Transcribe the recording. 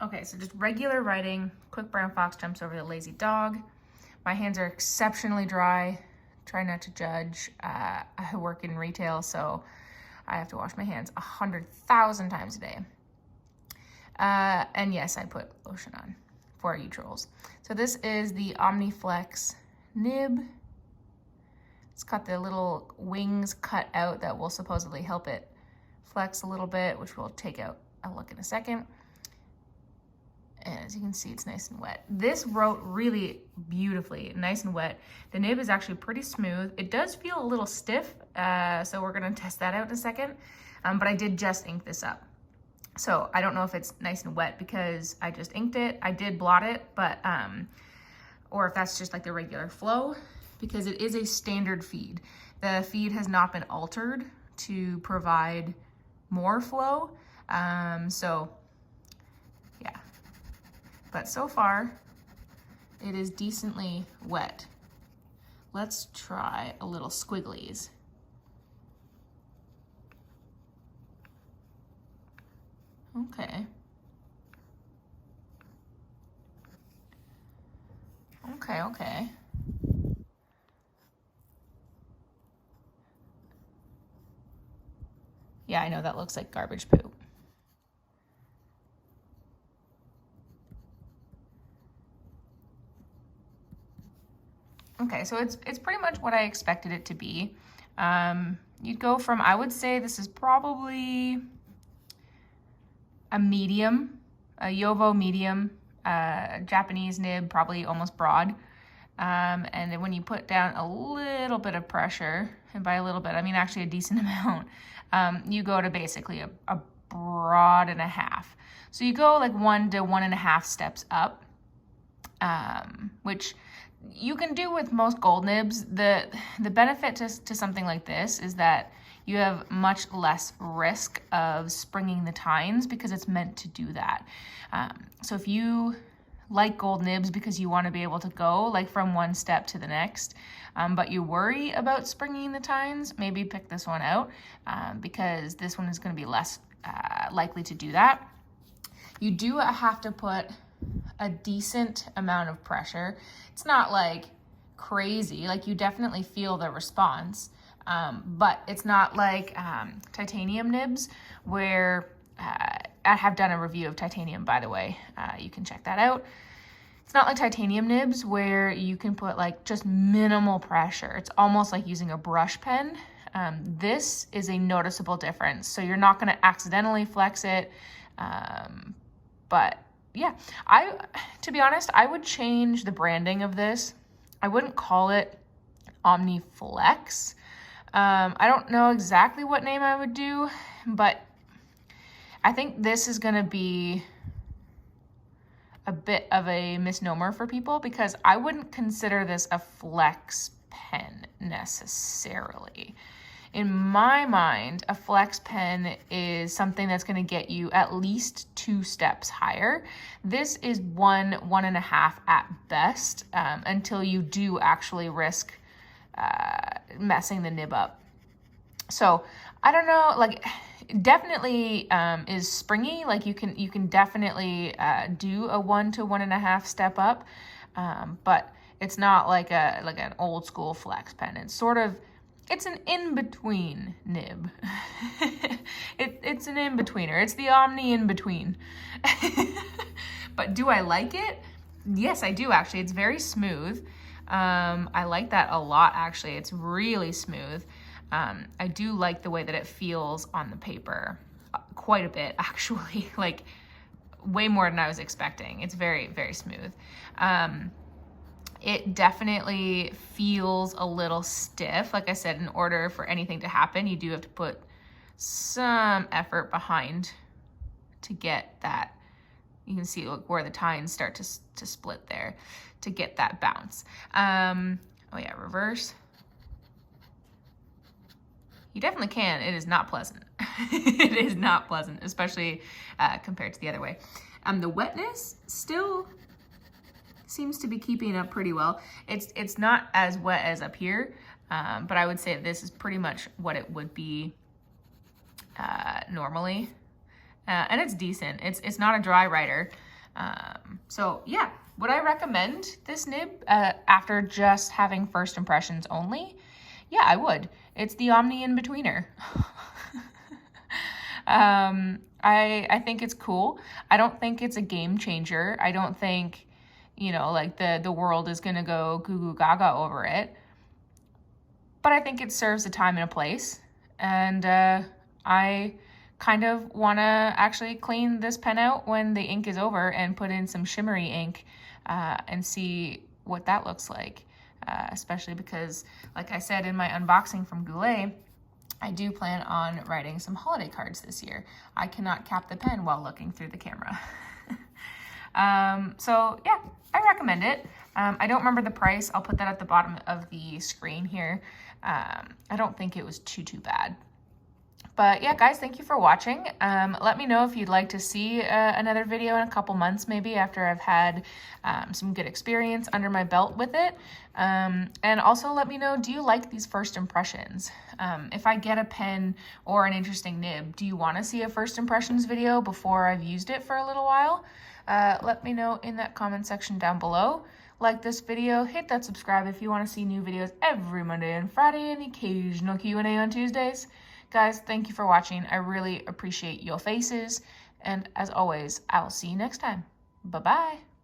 Okay, so just regular writing. Quick brown fox jumps over the lazy dog. My hands are exceptionally dry. Try not to judge. I work in retail, so I have to wash my hands 100,000 times a day. And yes, I put lotion on for you trolls. So this is the Omniflex Nib. It's got the little wings cut out that will supposedly help it flex a little bit, which we'll take out a look in a second. And as you can see, it's nice and wet. This wrote really beautifully, nice and wet. The nib is actually pretty smooth. It does feel a little stiff, so we're gonna test that out in a second. But I did just ink this up. So I don't know if it's nice and wet because I just inked it. I did blot it, but, or if that's just like the regular flow, because it is a standard feed. The feed has not been altered to provide more flow. So yeah, but so far it is decently wet. Let's try a little squigglies. Okay. Okay. Yeah, I know that looks like garbage poop. Okay, so it's pretty much what I expected it to be. You'd go from, I would say this is probably a medium, a Jowo medium, Japanese nib, probably almost broad. And then when you put down a little bit of pressure, and by a little bit, I mean actually a decent amount, you go to basically a broad and a half. So you go like 1 to 1.5 steps up, which you can do with most gold nibs. The benefit to something like this is that you have much less risk of springing the tines because it's meant to do that. So if you like gold nibs because you want to be able to go like from one step to the next, but you worry about springing the tines, maybe pick this one out because this one is going to be less likely to do that. You do have to put a decent amount of pressure. It's not like crazy, like you definitely feel the response, but it's not like titanium nibs where I have done a review of titanium, by the way. You can check that out. It's not like titanium nibs where you can put like just minimal pressure. It's almost like using a brush pen. This is a noticeable difference. So you're not going to accidentally flex it. But yeah, to be honest, I would change the branding of this. I wouldn't call it Omniflex. I don't know exactly what name I would do, but I think this is going to be a bit of a misnomer for people because I wouldn't consider this a flex pen necessarily. In my mind, a flex pen is something that's going to get you at least 2 steps higher. This is 1.5 at best until you do actually risk messing the nib up. So I don't know, like definitely is springy. Like you can definitely do a 1 to 1.5 step up, but it's not like an old school flex pen. It's an in-between nib. It's an in-betweener. It's the Omni in-between. But do I like it? Yes, I do actually. It's very smooth. I like that a lot actually. It's really smooth. I do like the way that it feels on the paper. Quite a bit actually. Like way more than I was expecting. It's very, very smooth. It definitely feels a little stiff. Like I said, in order for anything to happen, you do have to put some effort behind to get that. You can see where the tines start to split there to get that bounce. Oh yeah, reverse. You definitely can. It is not pleasant. It is not pleasant, especially compared to the other way. The wetness still seems to be keeping up pretty well. It's not as wet as up here, but I would say this is pretty much what it would be normally. And it's decent. It's not a dry writer. So yeah, would I recommend this nib after just having first impressions only? Yeah, I would. It's the Omni in-betweener. I think it's cool. I don't think it's a game changer. I don't think, you know, like the world is gonna go goo goo gaga over it. But I think it serves a time and a place. And I kind of want to actually clean this pen out when the ink is over and put in some shimmery ink and see what that looks like. Especially because, like I said in my unboxing from Goulet, I do plan on writing some holiday cards this year. I cannot cap the pen while looking through the camera. So yeah, I recommend it. I don't remember the price. I'll put that at the bottom of the screen here. I don't think it was too bad. But yeah, guys, thank you for watching. Let me know if you'd like to see another video in a couple months, maybe after I've had some good experience under my belt with it. And also let me know, do you like these first impressions? If I get a pen or an interesting nib, do you want to see a first impressions video before I've used it for a little while? Let me know in that comment section down below. Like this video, hit that subscribe if you want to see new videos every Monday and Friday and the occasional Q&A on Tuesdays. Guys, thank you for watching. I really appreciate your faces. And as always, I will see you next time. Bye-bye.